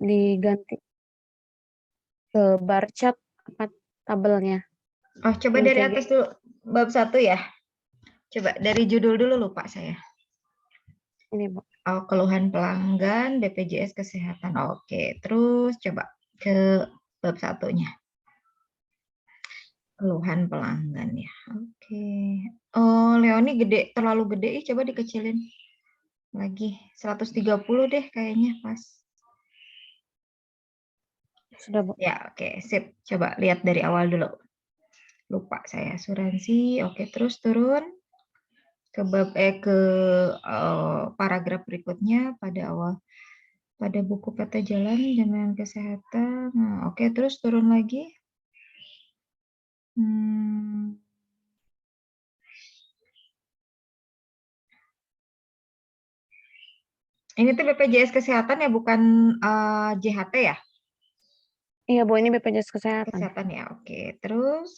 diganti ke bar chart apa tabelnya. Oh, coba Yang dari kayak atas dulu, bab 1 ya. Coba dari judul dulu, lupa saya. ini, Bu. Oh, keluhan pelanggan BPJS Kesehatan. Oke, terus coba ke bab 1-nya. Keluhan pelanggan ya. Oke. Oh, Leoni gede, terlalu gede. Coba dikecilin lagi. 130 deh kayaknya pas. Sudah, Bu. Ya, oke, sip. Coba lihat dari awal dulu. Lupa saya, asuransi. Oke, terus turun ke paragraf berikutnya pada awal. Pada buku peta jalan jaminan kesehatan. Nah, oke, terus turun lagi. Ini tuh BPJS Kesehatan ya, bukan JHT ya? Iya, Bu, ini BPJS Kesehatan. Kesehatan ya, oke. Terus,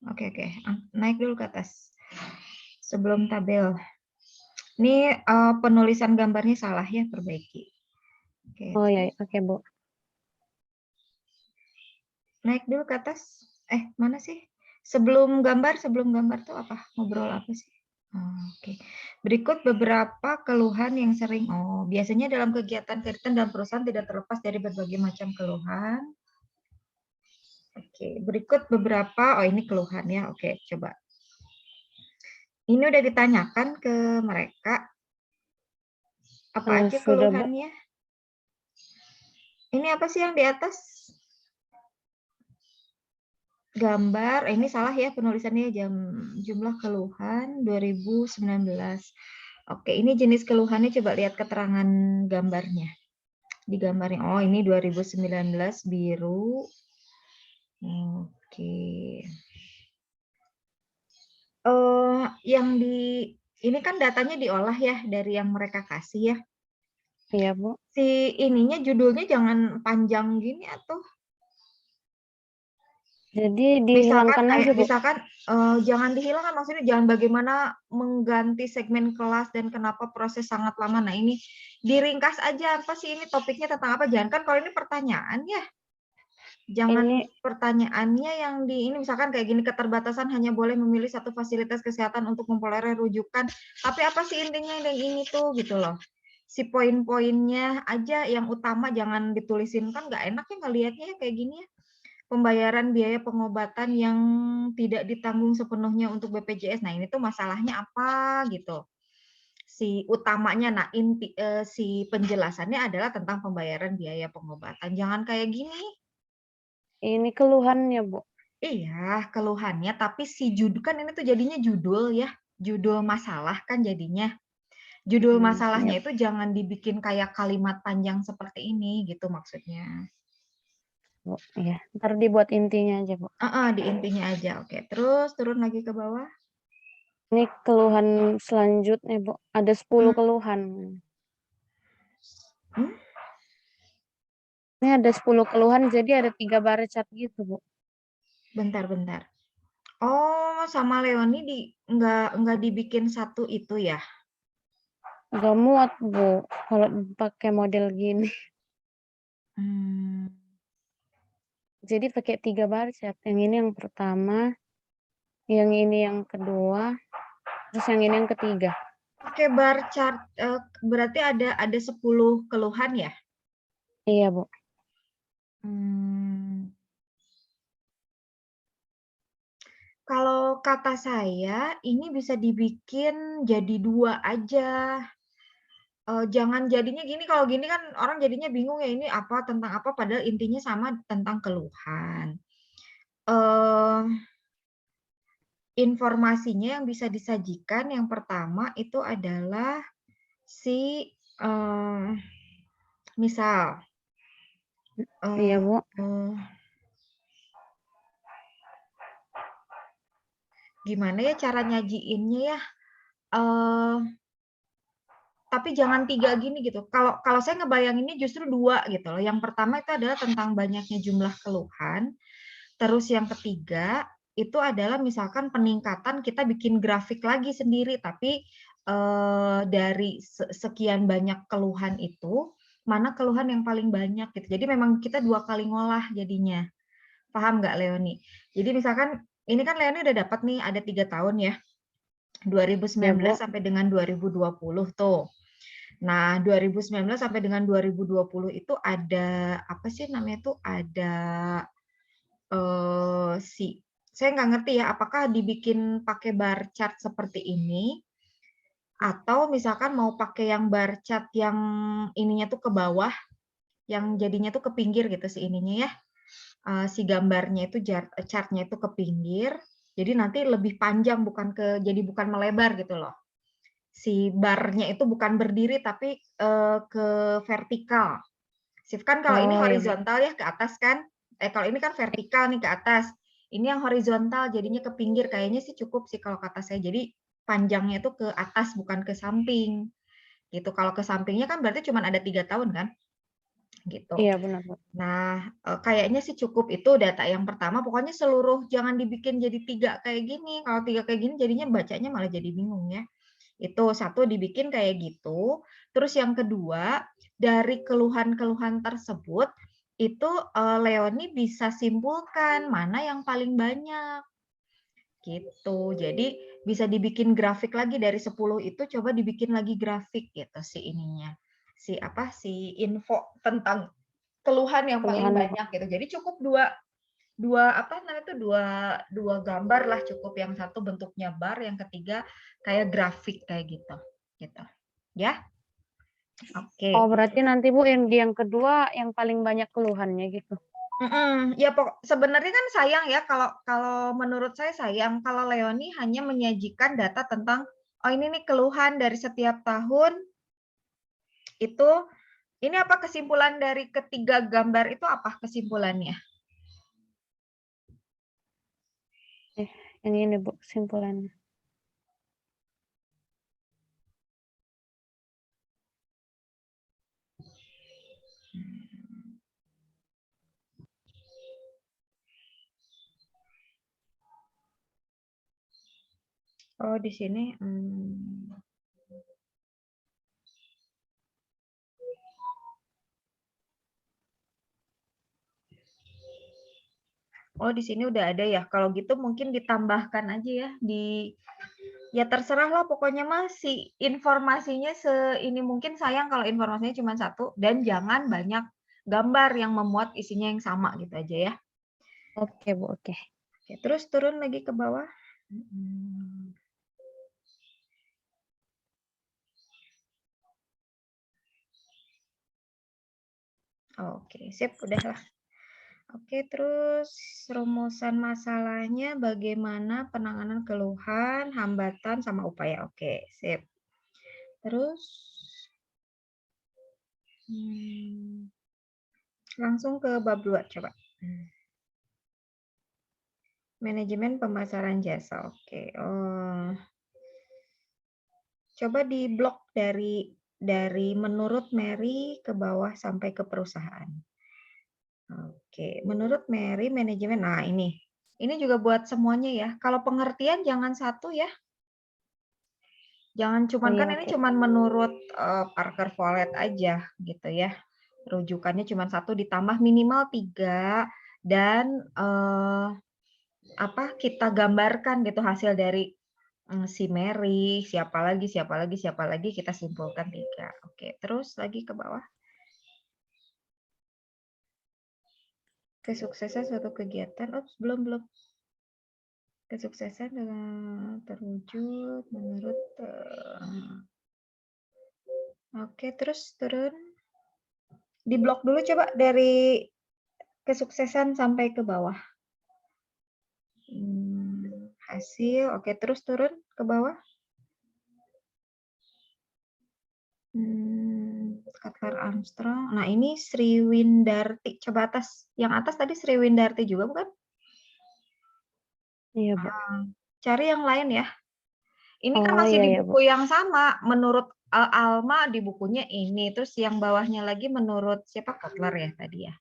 oke, naik dulu ke atas. Sebelum tabel. Ini penulisan gambarnya salah ya, perbaiki. Oke, Oh ya, oke, Bu. naik dulu ke atas. Mana sih? Sebelum gambar tuh apa? Ngobrol apa sih? Oke. Berikut beberapa keluhan yang sering. Biasanya dalam kegiatan kegiatan dalam perusahaan tidak terlepas dari berbagai macam keluhan. Oke, berikut beberapa. Ini keluhan ya. Oke, coba. Ini udah ditanyakan ke mereka. Apa aja Sudah, Bu. keluhannya? Ini apa sih yang di atas? Gambar, ini salah ya penulisannya, jumlah keluhan 2019. Oke, ini jenis keluhannya, coba lihat keterangan gambarnya. Di gambarnya, ini 2019 biru. Oke. Ini kan datanya diolah ya dari yang mereka kasih ya. Iya, Bu. Si ininya judulnya jangan panjang gini atau Jadi dihilangkan aja, Bu. misalkan jangan dihilangkan, maksudnya jangan bagaimana mengganti segmen kelas dan kenapa proses sangat lama. Nah, ini diringkas aja, apa sih ini topiknya tentang apa, jangan kan kalau ini pertanyaan ya. Jangan pertanyaannya yang ini misalkan kayak gini, keterbatasan hanya boleh memilih satu fasilitas kesehatan untuk memperoleh rujukan. Tapi apa sih intinya yang ini tuh gitu loh. Si poin-poinnya aja yang utama jangan ditulisin, kan nggak enak ya ngelihatnya ya kayak gini ya. Pembayaran biaya pengobatan yang tidak ditanggung sepenuhnya untuk BPJS. Nah, ini tuh masalahnya apa gitu. Si utamanya, si penjelasannya adalah tentang pembayaran biaya pengobatan. Jangan kayak gini. Ini keluhannya, Bu. Iya, keluhannya, tapi si judul kan ini tuh jadinya judul ya. Judul masalah kan jadinya. Judul masalahnya Iya. itu jangan dibikin kayak kalimat panjang seperti ini gitu maksudnya. Bu, iya. Ntar dibuat intinya aja, Bu. Di intinya aja. Oke, terus turun lagi ke bawah. Ini keluhan selanjutnya, Bu. Ada 10 keluhan. Ini ada 10 keluhan, jadi ada 3 bar chat gitu, Bu. Bentar. Oh, sama Leoni nggak dibikin satu itu ya? Nggak muat, Bu, kalau pakai model gini. Jadi pakai 3 bar chat. Yang ini yang pertama, yang ini yang kedua, terus yang ini yang ketiga. Pakai bar chart, berarti ada 10 keluhan ya? Iya, Bu. Kalau kata saya, ini bisa dibikin jadi 2 aja. Jangan jadinya gini, kalau gini kan orang jadinya bingung ya, ini apa, tentang apa, padahal intinya sama tentang keluhan. Informasinya yang bisa disajikan yang pertama itu adalah misal. Iya, Bu. Gimana ya cara nyajiinnya ya? Tapi jangan 3 gini gitu. Kalau saya ngebayanginnya justru 2 gitu loh. Yang pertama itu adalah tentang banyaknya jumlah keluhan. Terus yang ketiga itu adalah misalkan peningkatan, kita bikin grafik lagi sendiri, tapi dari sekian banyak keluhan itu mana keluhan yang paling banyak gitu. Jadi memang kita 2 kali ngolah jadinya. Paham nggak Leoni? Jadi misalkan ini kan Leoni udah dapat nih ada 3 tahun ya. Ya, 2019 Bu. sampai dengan 2020 tuh. Nah, 2019 sampai dengan 2020 itu ada apa sih namanya tuh ada saya nggak ngerti ya apakah dibikin pakai bar chart seperti ini atau misalkan mau pakai yang bar chart yang ininya tuh ke bawah, yang jadinya tuh ke pinggir gitu si ininya ya. Si gambarnya itu chart-nya itu ke pinggir. Jadi nanti lebih panjang jadi bukan melebar gitu loh. Si barnya itu bukan berdiri tapi ke vertikal. Shift kan kalau ini Oh, ya, Bu. horizontal ya ke atas kan. Kalau ini kan vertikal nih ke atas. Ini yang horizontal jadinya ke pinggir. Kayaknya sih cukup sih kalau kata saya. Jadi panjangnya itu ke atas bukan ke samping. Gitu. Kalau ke sampingnya kan berarti cuma ada 3 tahun kan? Gitu. Iya, benar, Bu. Nah, kayaknya sih cukup itu data yang pertama. Pokoknya seluruh jangan dibikin jadi 3 kayak gini. Kalau 3 kayak gini jadinya bacanya malah jadi bingung ya. Itu satu dibikin kayak gitu. Terus yang kedua, dari keluhan-keluhan tersebut itu Leoni bisa simpulkan mana yang paling banyak gitu. Jadi bisa dibikin grafik lagi dari 10 itu coba dibikin lagi grafik gitu si ininya. Si info tentang keluhan yang paling Keluhannya, Bu. banyak gitu. Jadi cukup dua apa namanya itu dua gambar lah cukup, yang satu bentuknya bar, yang ketiga kayak grafik kayak gitu gitu ya. Oh, Oke. berarti nanti, Bu, yang di yang kedua yang paling banyak keluhannya gitu? Ya sebenarnya kan sayang ya kalau kalau menurut saya sayang kalau Leoni hanya menyajikan data tentang oh ini nih keluhan dari setiap tahun itu, ini apa kesimpulan dari ketiga gambar itu, apa kesimpulannya? Yang ini, Bu, kesimpulannya. Oh di sini oh di sini udah ada ya. Kalau gitu mungkin ditambahkan aja ya ya terserah lah pokoknya masih informasinya ini mungkin, sayang kalau informasinya cuma satu dan jangan banyak gambar yang memuat isinya yang sama gitu aja ya. Oke, Bu, oke. Oke, terus turun lagi ke bawah. Oke, sip, udahlah. Oke, terus rumusan masalahnya bagaimana penanganan keluhan, hambatan, sama upaya. Oke, sip. Terus langsung ke bab 2 coba. Manajemen pemasaran jasa. Oke. Oh. Coba di blok dari menurut Mary ke bawah sampai ke perusahaan. Oke, menurut Mary manajemen. Nah, ini. Ini juga buat semuanya ya. Kalau pengertian jangan satu ya. Jangan Oh, cuman, iya, kan ini oke. cuman menurut Parker Follett aja gitu ya. Rujukannya cuma satu ditambah minimal 3 dan apa kita gambarkan gitu hasil dari si Mary, siapa lagi kita simpulkan 3. Oke, terus lagi ke bawah. Kesuksesan suatu kegiatan. Oops, belum. Kesuksesan dengan terwujud menurut oke, terus turun. Di blok dulu coba dari kesuksesan sampai ke bawah. Hasil, oke, terus turun ke bawah. Cutler Armstrong. Nah, ini Sri Windarti. Coba atas. Yang atas tadi Sri Windarti juga bukan? Iya, Bu. Cari yang lain ya. Ini kan Oh, masih iya, di ya, Bu. buku yang sama. Menurut Alma di bukunya ini. Terus yang bawahnya lagi menurut siapa? Cutler ya tadi ya.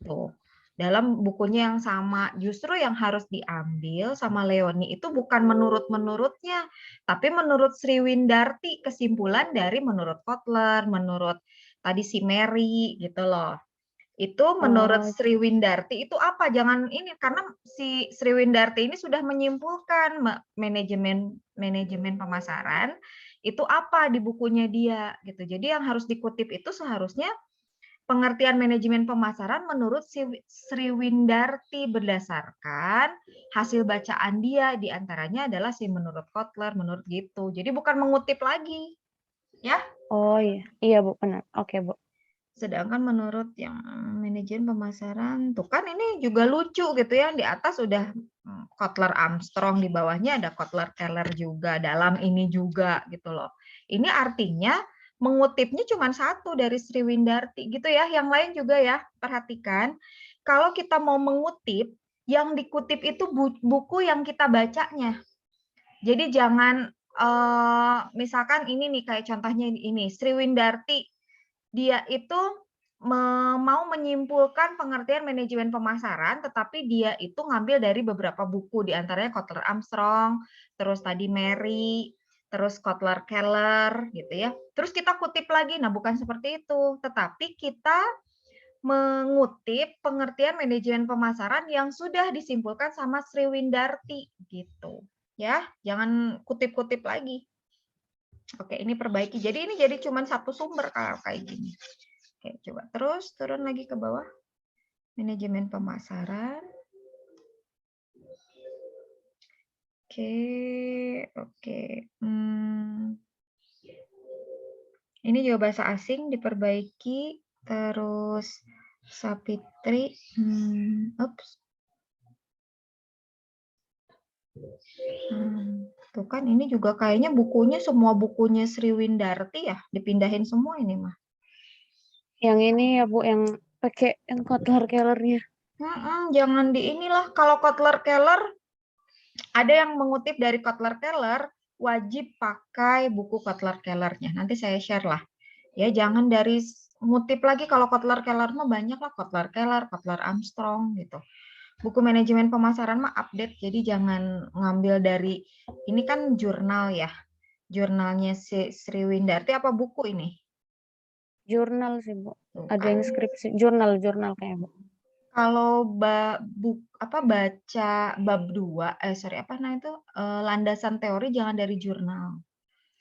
Tuh. Dalam bukunya yang sama, justru yang harus diambil sama Leoni itu bukan menurut-menurutnya, tapi menurut Sri Windarti, kesimpulan dari menurut Kotler, menurut tadi si Mary gitu loh. Itu menurut Oh, Sri Windarti itu apa? Jangan ini, karena si Sri Windarti ini sudah menyimpulkan manajemen manajemen pemasaran itu apa di bukunya dia gitu. Jadi yang harus dikutip itu seharusnya pengertian manajemen pemasaran menurut si Sri Windarti berdasarkan hasil bacaan dia, di antaranya adalah si menurut Kotler, menurut gitu. Jadi bukan mengutip lagi, ya. oh iya. Iya, Bu, benar. Oke, Bu. Sedangkan menurut yang manajemen pemasaran, tuh kan ini juga lucu gitu ya, di atas udah Kotler Armstrong, di bawahnya ada Kotler Keller juga, dalam ini juga gitu loh. Ini artinya mengutipnya cuma satu dari Sri Windarti gitu ya, yang lain juga ya, perhatikan. Kalau kita mau mengutip, yang dikutip itu buku yang kita bacanya. Jadi jangan, misalkan ini nih kayak contohnya ini, Sri Windarti, dia itu mau menyimpulkan pengertian manajemen pemasaran, tetapi dia itu ngambil dari beberapa buku, di antaranya Kotler Armstrong, terus tadi Mary, terus Kotler Keller, gitu ya. Terus kita kutip lagi, nah bukan seperti itu, tetapi kita mengutip pengertian manajemen pemasaran yang sudah disimpulkan sama Sri Windarti, gitu. Ya, jangan kutip-kutip lagi. Oke, ini perbaiki. Jadi ini jadi cuma satu sumber kalau kayak gini. Oke, coba terus turun lagi ke bawah. Manajemen pemasaran. Oke, oke. Ini juga bahasa asing diperbaiki. Terus Sapitri. Ups. Tuh kan ini juga kayaknya bukunya semua bukunya Sri Windarti ya. Dipindahin semua ini mah. Yang ini ya, Bu, yang pakai yang Kotler-Kellernya. Jangan di inilah. Kalau Kotler Keller, ada yang mengutip dari Kotler Keller, wajib pakai buku Kotler Kellernya. Nanti saya share lah. Ya, jangan dari ngutip lagi. Kalau Kotler Keller mah banyak lah, Kotler Keller, Kotler Armstrong gitu. Buku manajemen pemasaran mah update, jadi jangan ngambil dari ini kan jurnal ya. Jurnalnya si Sri Windarti apa buku ini? Jurnal sih, Bu. Tuh Ada kan. yang skripsi, jurnal kayak, Bu. Kalau baca bab 2, sorry apa nah itu landasan teori jangan dari jurnal.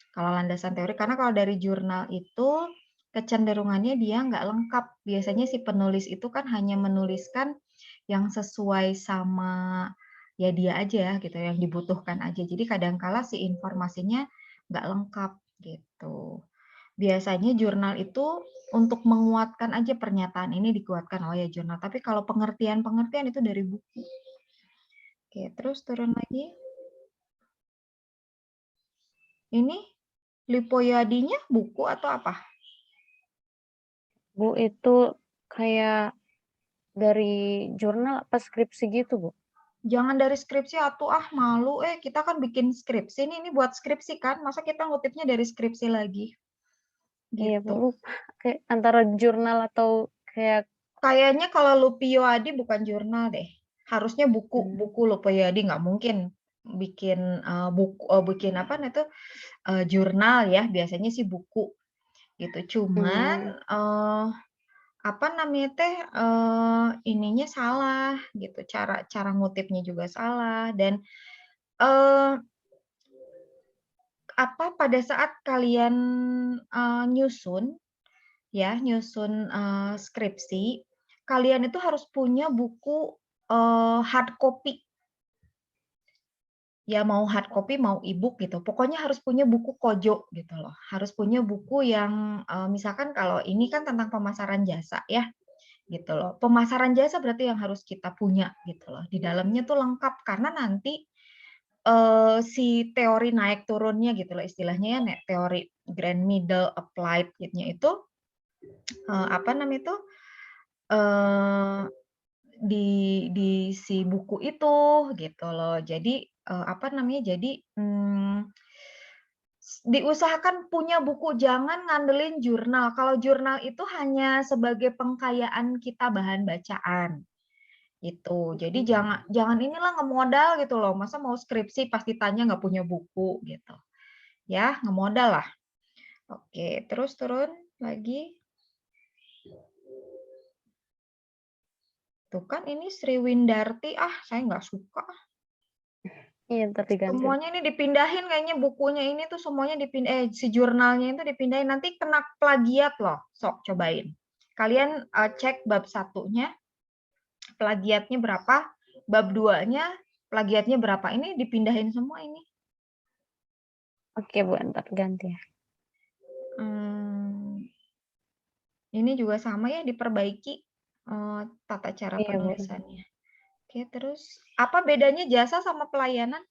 Kalau landasan teori, karena kalau dari jurnal itu kecenderungannya dia nggak lengkap. Biasanya si penulis itu kan hanya menuliskan yang sesuai sama ya dia aja gitu, yang dibutuhkan aja. Jadi kadangkala si informasinya nggak lengkap gitu. Biasanya jurnal itu untuk menguatkan aja pernyataan ini dikuatkan, oh ya jurnal. Tapi kalau pengertian-pengertian itu dari buku. Oke, terus turun lagi. Ini Lipoyadinya buku atau apa? Bu, itu kayak dari jurnal apa skripsi gitu, Bu? Jangan dari skripsi atuh malu kita kan bikin skripsi ini buat skripsi kan, masa kita ngutipnya dari skripsi lagi Iya, Bu, gitu. lupa. Kayak antara jurnal atau kayak Kayaknya kalau Lupio Adi bukan jurnal deh, harusnya hmm, buku Lupio Adi, nggak mungkin bikin bikin apa nah itu jurnal ya, biasanya sih buku gitu. Cuman hmm, apa namanya teh ininya salah gitu, cara cara ngutipnya juga salah dan eh apa pada saat kalian nyusun ya, nyusun skripsi, kalian itu harus punya buku hard copy. Ya mau hard copy, mau e-book gitu. Pokoknya harus punya buku Kojo gitu loh. Harus punya buku yang misalkan kalau ini kan tentang pemasaran jasa ya, gitu loh. Pemasaran jasa berarti yang harus kita punya gitu loh. Di dalamnya tuh lengkap karena nanti si teori naik turunnya gitu loh istilahnya ya, teori grand, middle, applied gitu itu apa namanya itu di si buku itu gitu loh. Jadi apa namanya? Jadi diusahakan punya buku, jangan ngandelin jurnal. Kalau jurnal itu hanya sebagai pengkayaan kita bahan bacaan gitu. Jadi jangan jangan inilah ngemodal gitu loh. Masa mau skripsi pasti tanya nggak punya buku gitu. Ya, ngemodal lah. Oke, terus turun lagi. Tuh kan ini Sri Windarti, saya nggak suka. Iya, ntar diganti. Semuanya ini dipindahin kayaknya bukunya ini tuh semuanya si jurnalnya itu dipindahin, nanti kena plagiat loh. Sok cobain. Kalian cek bab 1-nya, plagiatnya berapa, bab 2-nya, plagiatnya berapa. Ini dipindahin semua ini. Oke, Bu, ntar ganti ya. Ini juga sama ya, diperbaiki tata cara Iya, Bu. penulisannya. Oke, terus apa bedanya jasa sama pelayanan?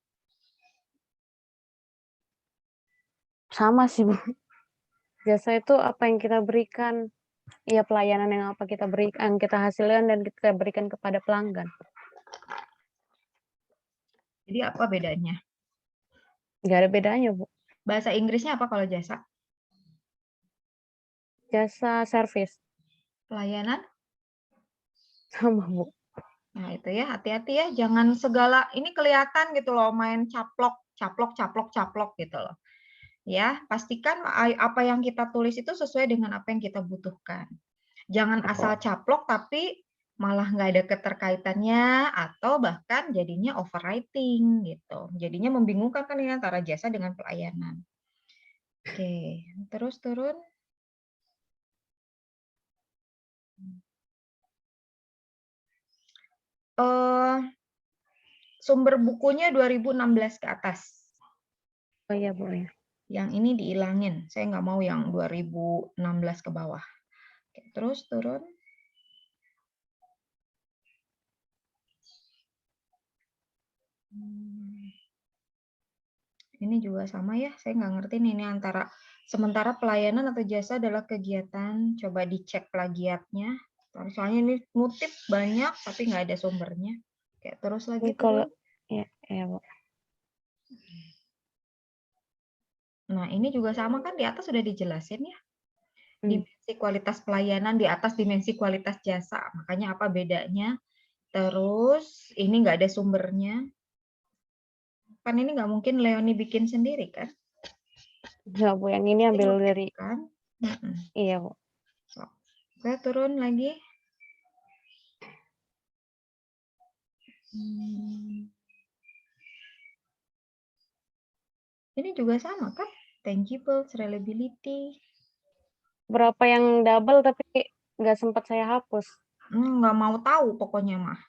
Sama sih, Bu. Jasa itu apa yang kita berikan, ya pelayanan yang apa kita berikan, kita hasilkan dan kita berikan kepada pelanggan. Jadi apa bedanya? Nggak ada bedanya, Bu. Bahasa Inggrisnya apa kalau jasa? Jasa servis. Pelayanan? Sama, Bu. Nah, itu ya, hati-hati ya, jangan segala ini kelihatan gitu loh, main caplok, caplok, caplok, caplok gitu loh. Ya, pastikan apa yang kita tulis itu sesuai dengan apa yang kita butuhkan. Jangan asal caplok tapi malah nggak ada keterkaitannya atau bahkan jadinya overwriting gitu. Jadinya membingungkan kan ini antara jasa dengan pelayanan. Oke, terus turun. Sumber bukunya 2016 ke atas. Oh iya, Bu. Ya. Yang ini diilangin. Saya nggak mau yang 2016 ke bawah. Oke, terus turun. Ini juga sama ya. Saya nggak ngerti nih, ini antara sementara pelayanan atau jasa adalah kegiatan. Coba dicek plagiatnya. Soalnya ini ngutip banyak tapi nggak ada sumbernya. Oke, terus lagi Kalau turun. ya, Bu. Nah, ini juga sama kan di atas sudah dijelasin ya. Dimensi kualitas pelayanan di atas dimensi kualitas jasa. Makanya apa bedanya? Terus ini nggak ada sumbernya. Kan ini nggak mungkin Leoni bikin sendiri kan? Nggak, Bu. Yang ini ambil dari kan? iya, Bu. Saya turun lagi. Ini juga sama kan? Tangible, reliability. Berapa yang double tapi nggak sempat saya hapus. Nggak mau tahu pokoknya mah.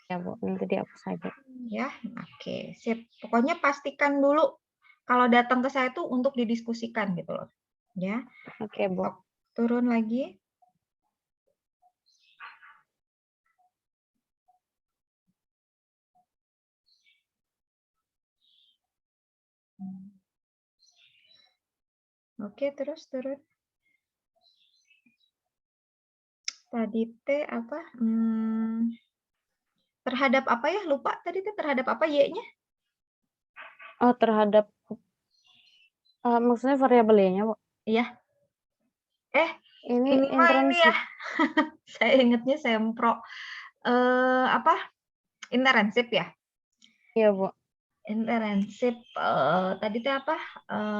Ya, Bu. Nanti dihapus aja. Ya, oke, sip. Pokoknya pastikan dulu kalau datang ke saya tuh untuk didiskusikan gitu loh. Ya. Oke, Bu. Turun lagi. Oke, terus turun. Tadi teh apa? Terhadap apa ya? Lupa tadi teh terhadap apa Y-nya? Oh, terhadap maksudnya variabel Y-nya, Bu? Iya. Ini Ini mah ini ya. internship. Saya ingatnya sempro. Apa? Internship ya? Iya, Bu. Internship tadi teh apa?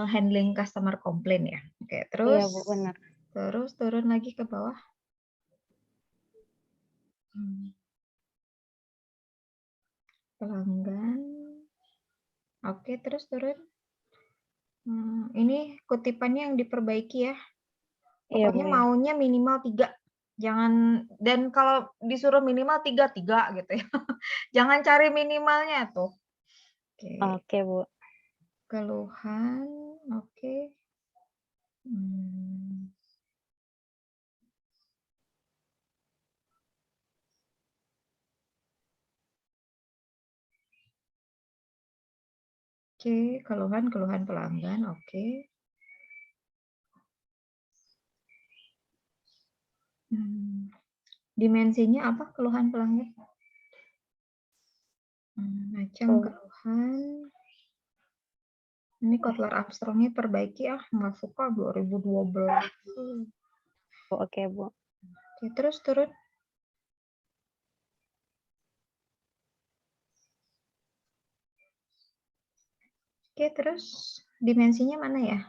Handling customer complaint ya. Oke, Iya, terus Bu, benar. terus turun lagi ke bawah. Pelanggan. Oke, terus turun. Ini kutipannya yang diperbaiki ya. Iya, Bu, Pokoknya ya. maunya minimal 3. Jangan, dan kalau disuruh minimal 3 gitu ya. Jangan cari minimalnya tuh. Oke. Oke, Bu. Keluhan, oke. Oke, keluhan pelanggan, oke. Dimensinya apa keluhan pelanggan? Macam keluhan. Ini Kotler Armstrongnya perbaiki nggak suka 2012. Oke, Bu. Oke, terus turun. Oke, terus dimensinya mana ya?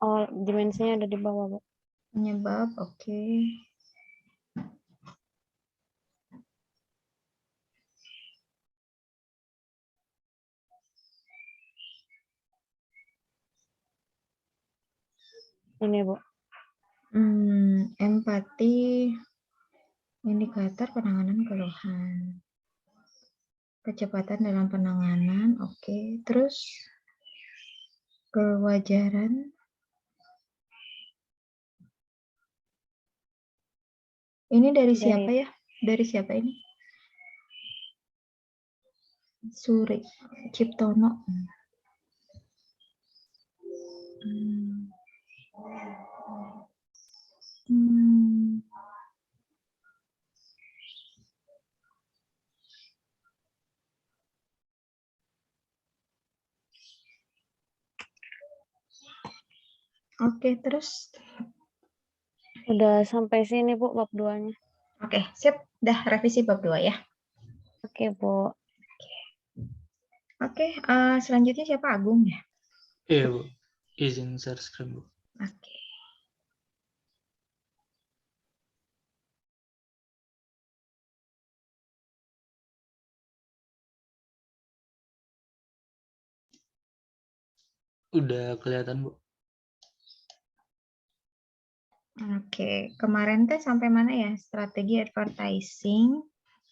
Oh, dimensinya ada di bawah, Bu. Penyebab, oke. ini Bu. Empati, indikator penanganan keluhan. Kecepatan dalam penanganan, oke. Terus kewajaran. Ini dari siapa ya? Dari siapa ini? Suri Ciptono. Oke, terus? Udah sampai sini Bu bab 2-nya. Oke, sip. Dah revisi bab 2 ya. Oke Bu. Oke, selanjutnya siapa? Agung ya? Iya Bu, izin share screen Bu. Oke. Udah kelihatan Bu. Oke, kemarin teh sampai mana ya? Strategi advertising.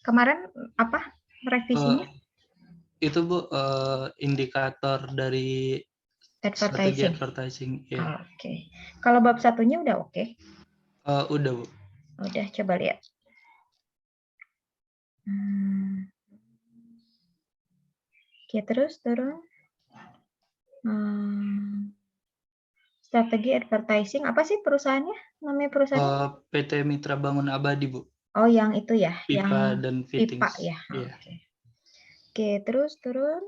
Kemarin apa revisinya? Itu Bu, indikator dari strategi advertising. Ya. Oke. Kalau bab satunya udah oke? Udah Bu. Udah, coba lihat. Oke, terus turun. Strategi advertising. Apa sih perusahaannya? Namanya perusahaannya? PT Mitra Bangun Abadi Bu. Oh, yang itu ya? Pipa yang dan pipa fittings. ya? Iya. Oke. Oke, terus turun.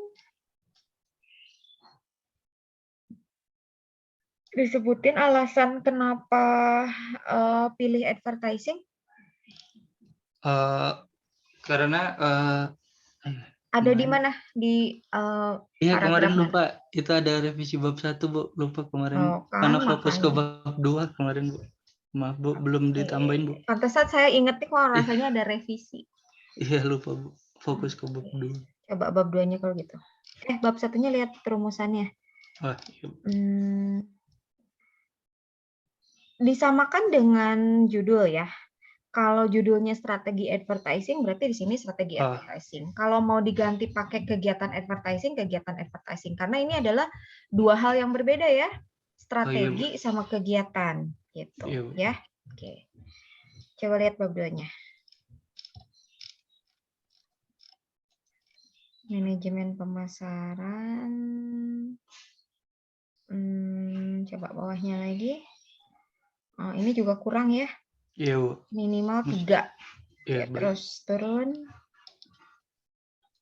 Disebutin alasan kenapa pilih advertising? Karena Ada di mana? Di iya kemarin paragraf lupa itu ada revisi bab 1 Bu, lupa kemarin. Oh, kan, Karena fokus ke makanya. bab 2 kemarin Bu. Maaf Bu, belum ditambahin Bu. Pantesan saya inget nih kok rasanya ada revisi. Iya lupa Bu, fokus ke bab 2. Coba bab 2-nya kalau gitu. Bab satunya lihat rumusannya. Iya. Disamakan dengan judul ya. Kalau judulnya strategi advertising, berarti di sini strategi advertising. Kalau mau diganti pakai kegiatan advertising. Karena ini adalah dua hal yang berbeda ya. Strategi sama kegiatan. Gitu ya. Oke. Coba lihat bab 2-nya. Manajemen pemasaran. Coba bawahnya lagi. Oh, ini juga kurang ya. Iya Bu. Minimal 3. Iya, terus turun.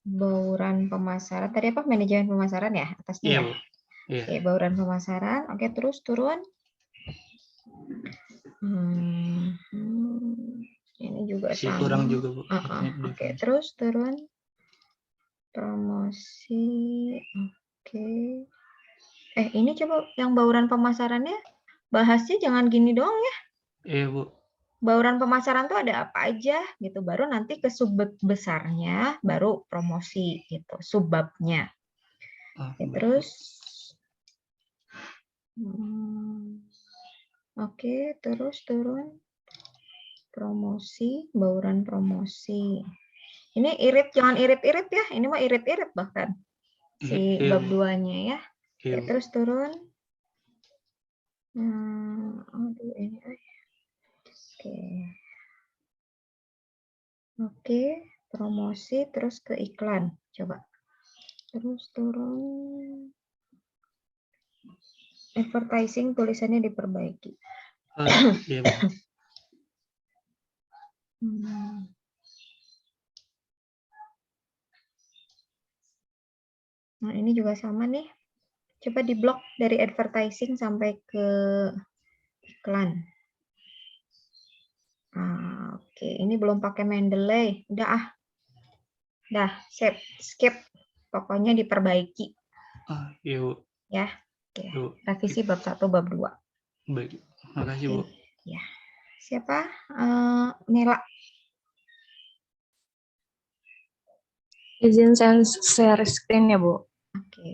Bauran pemasaran. Tadi apa? Manajemen pemasaran ya? Atasnya Iya ya? Bu. Iya. Oke, bauran pemasaran. Oke, terus turun. Ini juga sama. Kurang juga Bu. Oke, terus turun. Promosi. Oke. Ini coba yang bauran pemasarannya bahasnya jangan gini doang ya. Iya Bu. Bauran pemasaran tuh ada apa aja gitu. Baru nanti ke subbab besarnya baru promosi gitu, subbabnya. Terus oke, terus turun. Promosi, bauran promosi. Ini irit, jangan irit-irit ya. Ini mah irit-irit bahkan. Si bab 2-nya ya. Oke, terus turun. Aduh, ini. Oke, promosi terus ke iklan. Coba. Terus turun. Advertising tulisannya diperbaiki. Iya. Nah, ini juga sama nih. Coba diblok dari advertising sampai ke iklan. Oke, ini belum pakai Mendeley. Udah Dah, skip. Pokoknya diperbaiki. Iya Bu. Ya. Oke. Revisi bab 1, bab 2. Baik. Makasih Bu. Ya. Siapa? Nela. Izin share screen ya, Bu. Oke.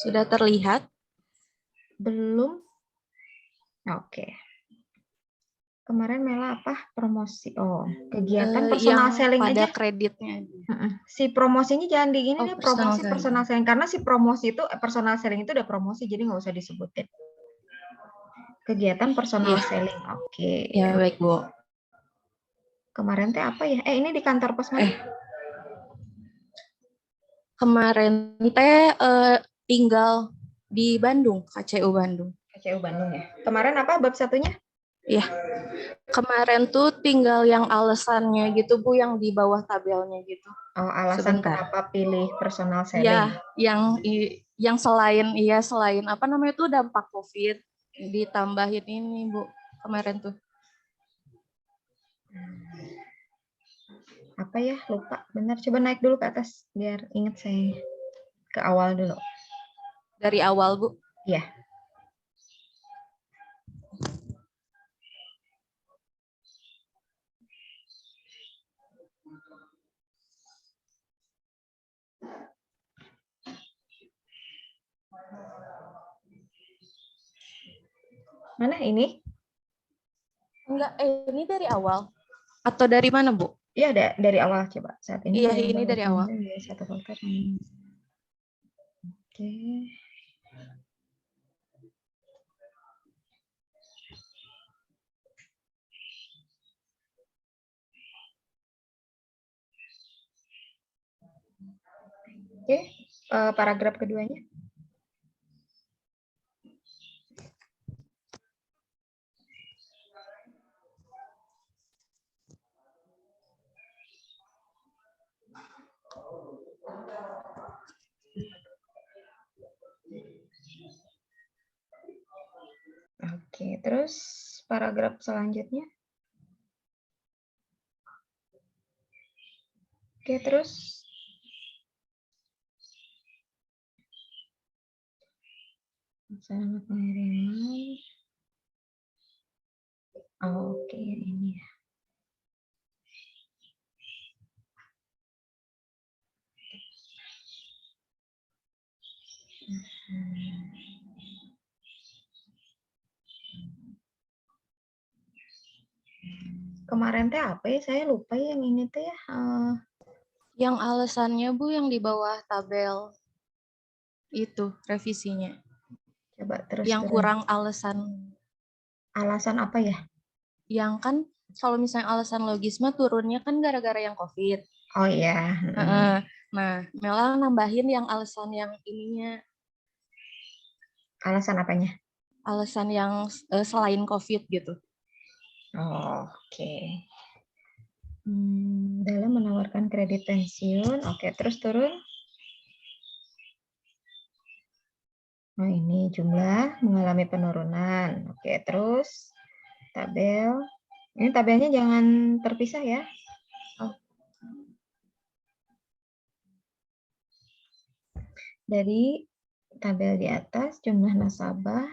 Sudah terlihat? Belum? Oke. Kemarin Mela apa? Promosi. Oh, kegiatan personal Yang selling pada aja. kreditnya. Si promosinya jangan di ini Oh, deh, personal promosi selling. personal selling. Karena si promosi itu, personal selling itu udah promosi, jadi nggak usah disebutin. Kegiatan personal Iya. selling. Oke. Ya, baik, Bu. Kemarin teh apa ya? Ini di kantor pos mana? Kemarin teh tinggal di Bandung, KCU Bandung. KCU Bandung ya. Kemarin apa bab satunya? Iya. Kemarin tuh tinggal yang alasannya gitu, Bu, yang di bawah tabelnya gitu. Oh, alasan Sebentar. kenapa pilih personal selling. Iya, yang selain apa namanya tuh dampak COVID ditambahin ini, Bu, kemarin tuh. Apa ya? Lupa. Benar. Coba naik dulu ke atas biar ingat saya. Ke awal dulu. Dari awal, Bu. Iya. Mana ini? Enggak, ini dari awal. Atau dari mana, Bu? Iya, dari awal coba. Saat ini Iya, ini dari awal. Satu faktor. Oke. Oke, paragraf keduanya. Oke, terus paragraf selanjutnya. Oke, terus masalah pengiriman. Oke, ini ya. Kemarin teh apa ya? Saya lupa ya yang ini teh ya. Yang alasannya, Bu, yang di bawah tabel itu revisinya. Coba terus. Yang kurang alasan. Alasan apa ya? Yang kan kalau misalnya alasan logis mah turunnya kan gara-gara yang COVID. Oh iya. Nah, Mela nambahin yang alasan yang ininya. Alasan apanya? Alasan yang selain COVID gitu. Oh, oke. Dalam menawarkan kredit pensiun. Oke, terus turun. Oh, ini jumlah mengalami penurunan. Oke, terus tabel. Ini tabelnya jangan terpisah ya. Oh. Dari tabel di atas jumlah nasabah.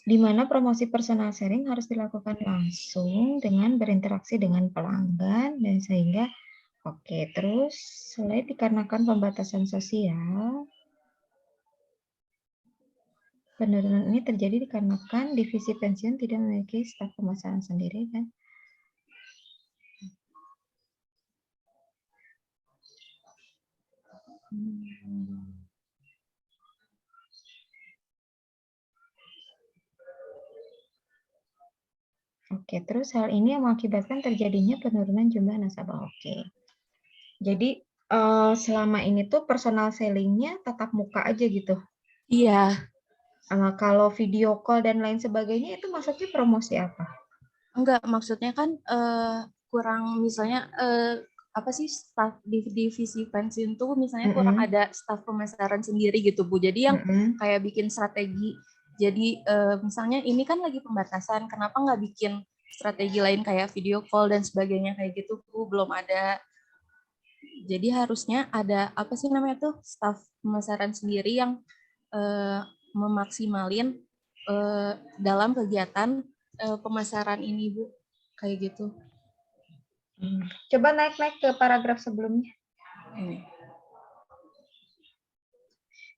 Di mana promosi personal sharing harus dilakukan langsung dengan berinteraksi dengan pelanggan dan sehingga oke, terus selain dikarenakan pembatasan sosial, penurunan ini terjadi dikarenakan divisi pensiun tidak memiliki staf pemasaran sendiri kan? Oke, terus hal ini yang mengakibatkan terjadinya penurunan jumlah nasabah. Oke. Jadi selama ini tuh personal selling-nya tatap muka aja gitu. Iya. Kalau video call dan lain sebagainya itu maksudnya promosi apa? Enggak, maksudnya kan kurang misalnya apa sih staf divisi pensiun tuh misalnya kurang ada staf pemasaran sendiri gitu, Bu. Jadi yang kayak bikin strategi. Jadi misalnya ini kan lagi pembatasan, kenapa nggak bikin strategi lain kayak video call dan sebagainya kayak gitu tuh belum ada. Jadi harusnya ada apa sih namanya tuh staf pemasaran sendiri yang memaksimalin dalam kegiatan pemasaran ini Bu, kayak gitu. Coba naik-naik ke paragraf sebelumnya. Ini.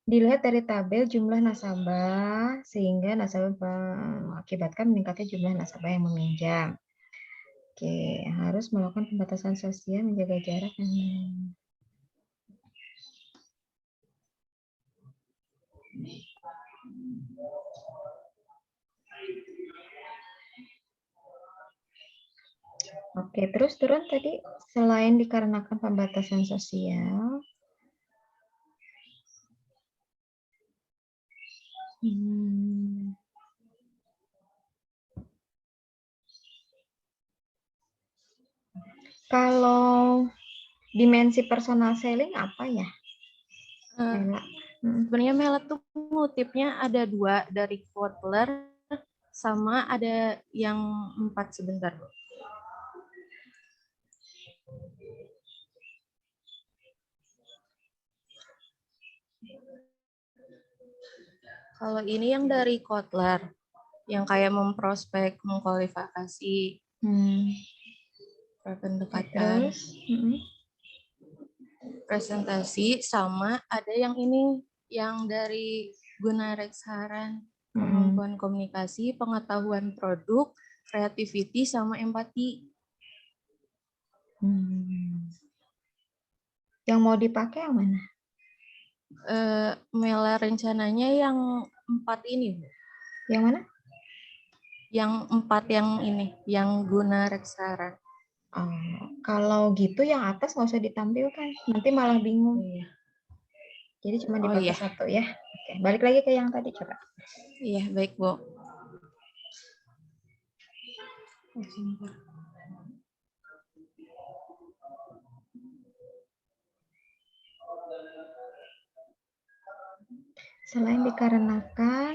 Dilihat dari tabel jumlah nasabah sehingga nasabah mengakibatkan meningkatnya jumlah nasabah yang meminjam. Oke, harus melakukan pembatasan sosial, menjaga jarak. Oke, terus turun tadi selain dikarenakan pembatasan sosial. Kalau dimensi personal selling apa ya? Mela? Sebenarnya Mela tuh ngutipnya ada 2 dari Kotler sama ada yang 4 sebentar. Kalau ini yang dari Kotler, yang kayak memprospek, mengkualifikasi, pendekatan, presentasi, sama ada yang ini, yang dari Gunarexharan, kemampuan komunikasi, pengetahuan produk, creativity, sama empati. Yang mau dipakai yang mana? Mela rencananya yang 4 ini, Bu. Yang mana? Yang 4 yang ini, yang Gunarexharan. Kalau gitu yang atas nggak usah ditampilkan, nanti malah bingung. Jadi cuma dipakai satu ya. Oke, balik lagi ke yang tadi coba. Iya, baik Bu. Selain dikarenakan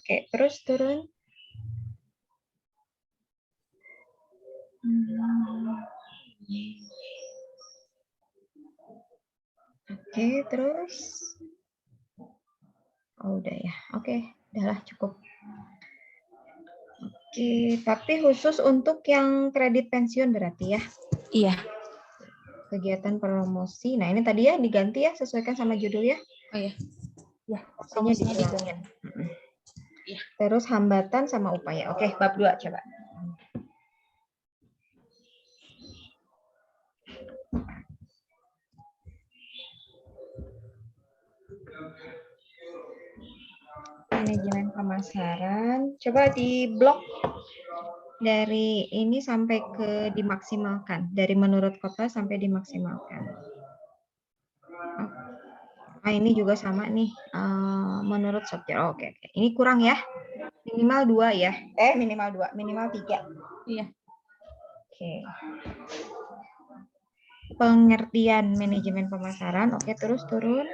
Oke, terus turun. Oke, terus. Oh, udah ya. Oke, udahlah cukup. Oke, tapi khusus untuk yang kredit pensiun berarti ya? Iya. Kegiatan promosi. Nah, ini tadi ya diganti ya, sesuaikan sama judul ya. Oh iya. Ya, promosinya dihilangin. Iya. Terus hambatan sama upaya. Oke, bab 2 coba. Manajemen pemasaran. Coba di blok dari ini sampai ke dimaksimalkan. Dari menurut kota sampai dimaksimalkan. Nah, ini juga sama nih. Menurut subjek. Oh, oke. Ini kurang ya. Minimal 2 ya. Minimal 2. Minimal 3. Iya. Oke. Pengertian manajemen pemasaran. Oke, terus turun.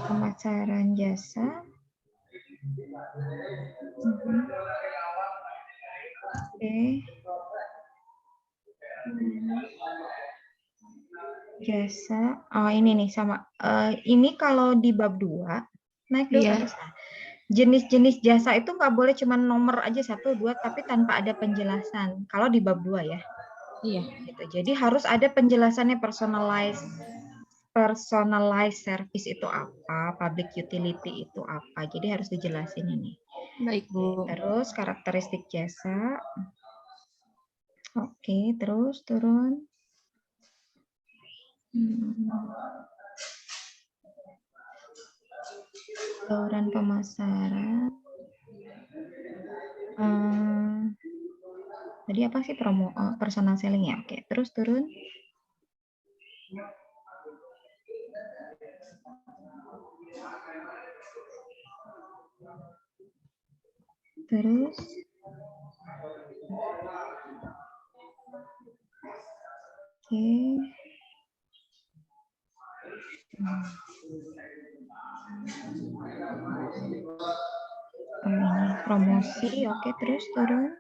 Pemasaran jasa. Oke. Jasa. Oh, ini nih sama. Ini kalau di bab 2, naik dong Iya. atas. Jenis-jenis jasa itu nggak boleh cuma nomor aja 1, 2, tapi tanpa ada penjelasan. Kalau di bab 2 ya. Iya. Gitu. Jadi harus ada penjelasannya, personalized service itu apa, public utility itu apa. Jadi harus dijelasin ini. Baik, Bu. Terus karakteristik jasa. Oke, terus turun. Bauran pemasaran. Tadi apa sih personal selling ya? Oke, terus turun. Terus Oke. Oh, ini promosi, oke, terus turun.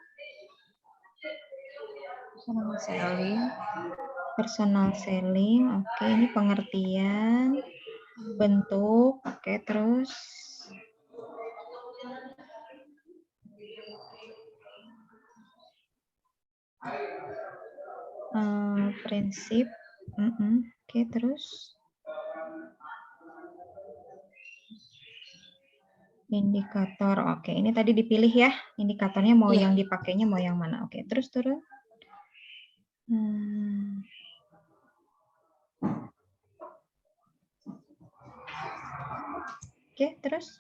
Personal selling. Personal selling, oke, ini pengertian, bentuk, oke, terus. Prinsip, oke, terus. Indikator, oke, ini tadi dipilih ya, indikatornya mau Iya. yang dipakainya mau yang mana, oke, terus turun. Oke, terus.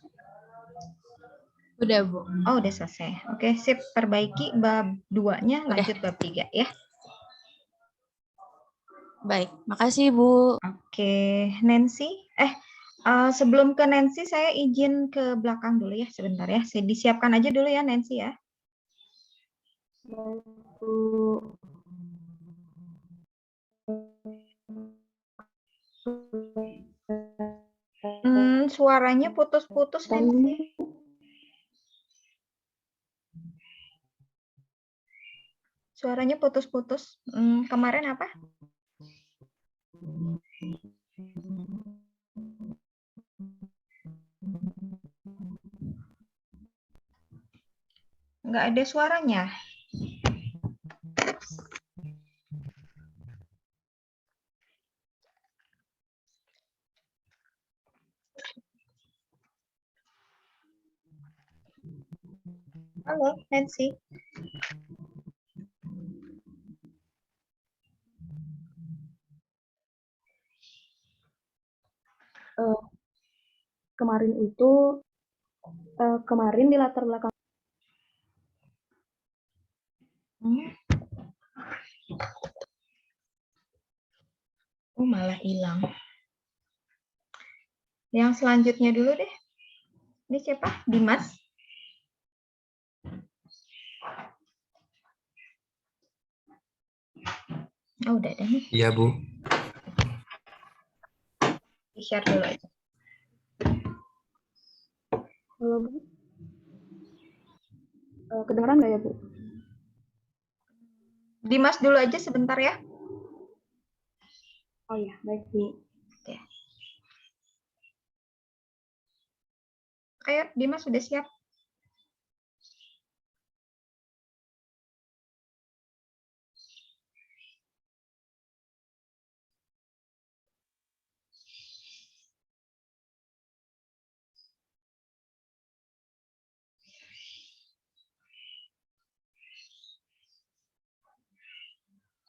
Udah, Bu. Oh, udah selesai. Oke, sip, perbaiki bab 2-nya, lanjut bab 3 ya. Baik, makasih Bu. Oke, Nancy. Sebelum ke Nancy, saya izin ke belakang dulu ya, sebentar ya. Saya disiapkan aja dulu ya, Nancy ya. Suaranya putus-putus, Nancy. Suaranya putus-putus. Kemarin apa? Nggak ada suaranya. Halo, Nancy. Kemarin itu kemarin di latar belakang Malah hilang. Yang selanjutnya dulu deh. Ini siapa? Dimas. Oh, udah ada nih. Iya, Bu. Di-share dulu aja. Halo, Bu. Kedengeran nggak ya, Bu? Dimas dulu aja sebentar ya. Oh ya, baik, Bu. Oke. Ayo, Dimas sudah siap.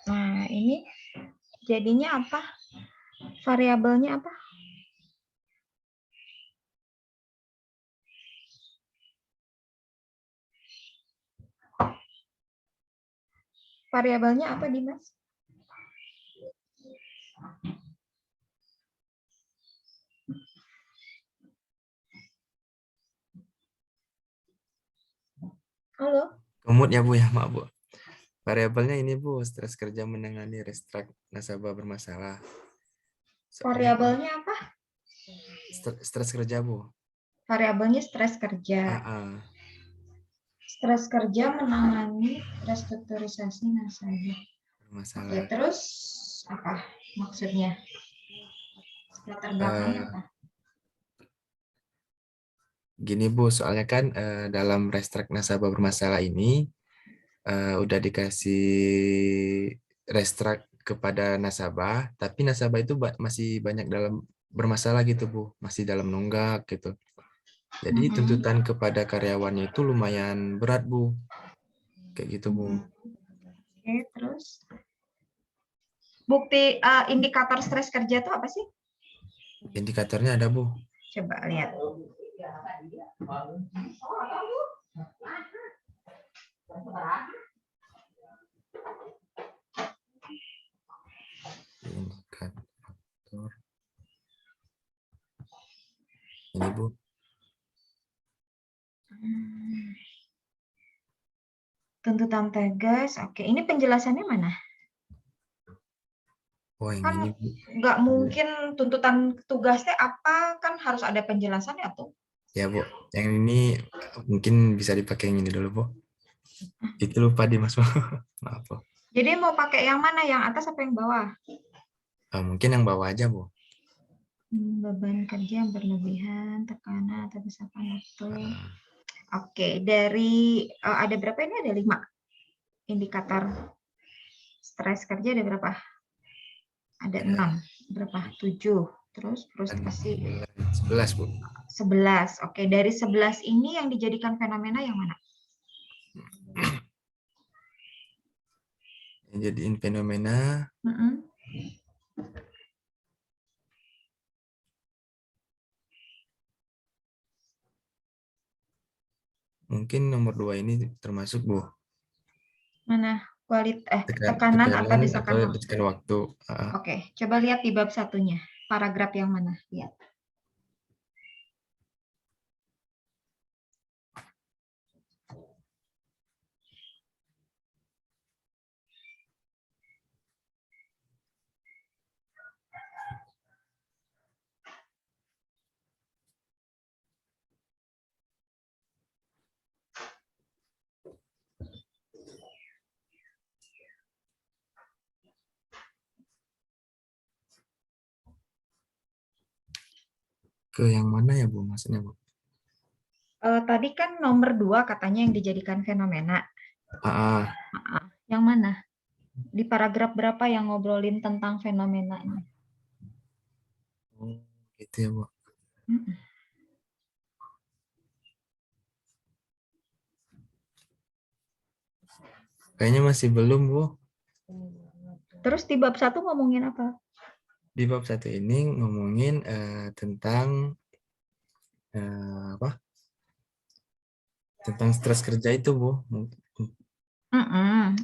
Nah, ini jadinya apa? Variabelnya apa? Variabelnya apa, Dimas? Halo? Kemut ya, Bu ya, maaf, Bu. Variabelnya ini, Bu, stres kerja menangani restruk nasabah bermasalah. Variabelnya apa? Stres kerja, Bu. Variabelnya stres kerja. Stres kerja menangani restrukturisasi nasabah. Bermasalah. Oke, terus apa maksudnya? Latar belakangnya apa? Gini, Bu, soalnya kan dalam restruk nasabah bermasalah ini udah dikasih restruk kepada nasabah, tapi nasabah itu masih banyak dalam bermasalah gitu, Bu, masih dalam nunggak gitu. Jadi tuntutan kepada karyawannya itu lumayan berat, Bu. Kayak gitu, Bu. Oke, terus bukti indikator stres kerja itu apa sih? Indikatornya ada, Bu. Coba lihat. Indikator. Ini, Bu. Tuntutan tegas. Oke, ini penjelasannya mana? Oh, yang Kan ini, Bu. nggak mungkin tuntutan tugasnya apa, kan harus ada penjelasannya tuh. Ya, Bu. Yang ini mungkin bisa dipakai yang ini dulu, Bu. Itu lupa di Mas. Maaf, Bu. Jadi mau pakai yang mana, yang atas apa yang bawah? Mungkin yang bawah aja, Bu. Beban kerja yang berlebihan, tekanan atau desakan itu. Ah, Oke, dari ada berapa ini? Ada 5 indikator stres kerja, ada berapa? Ada 6, berapa? 7. Terus frustasi 11, Bu. 11. Oke, dari 11 ini yang dijadikan fenomena yang mana? Yang jadiin fenomena Mm-mm. mungkin nomor 2 ini termasuk, Bu. Mana? Tekanan atau Tekanan desakan atau waktu? desakan waktu. Oke, coba lihat di bab satunya. Paragraf yang mana? Lihat. Ke yang mana ya, Bu? Maksudnya, Bu? Tadi kan nomor 2 katanya yang dijadikan fenomena. Yang mana? Di paragraf berapa yang ngobrolin tentang fenomena ini? Oh, gitu ya, Bu. Mm-mm. Kayaknya masih belum, Bu. Terus di bab 1 ngomongin apa? Di bab 1 ini ngomongin tentang apa? Tentang stres kerja itu, Bu.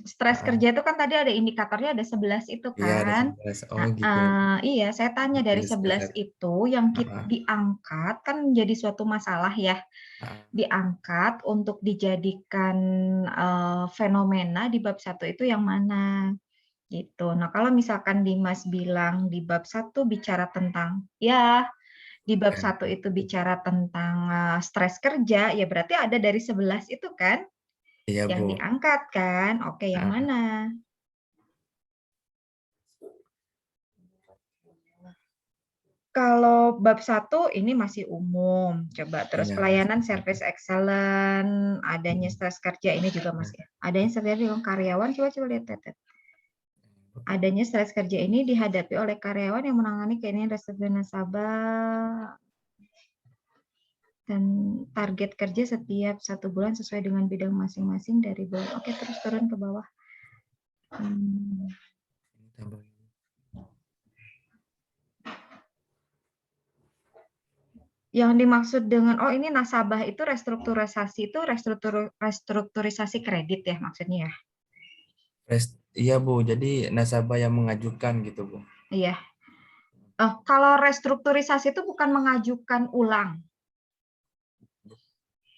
Stres kerja itu kan tadi ada indikatornya, ada 11 itu Iya, ada kan. 11. Oh, gitu. Iya, saya tanya dari Jadi 11 sekedar, itu yang ah, diangkat kan menjadi suatu masalah ya. ah, Diangkat untuk dijadikan fenomena di bab 1 itu yang mana? Gitu. Nah, kalau misalkan Dimas bilang di bab 1 bicara tentang di bab 1 itu bicara tentang stres kerja, ya berarti ada dari 11 itu kan iya, yang Bu. diangkat kan. Oke, yang Ah, mana? Kalau bab 1 ini masih umum. Coba terus iya. pelayanan service excellent, adanya stres kerja ini juga masih. Adanya stres kerja karyawan, coba lihat Tetet. Adanya stres kerja ini dihadapi oleh karyawan yang menangani keinginan reserve nasabah dan target kerja setiap 1 bulan sesuai dengan bidang masing-masing dari bawah. Oke, terus turun ke bawah. Yang dimaksud dengan ini nasabah itu restrukturisasi restrukturisasi kredit ya maksudnya ya. Iya, Bu. Jadi nasabah yang mengajukan gitu, Bu. Iya. Kalau restrukturisasi itu bukan mengajukan ulang.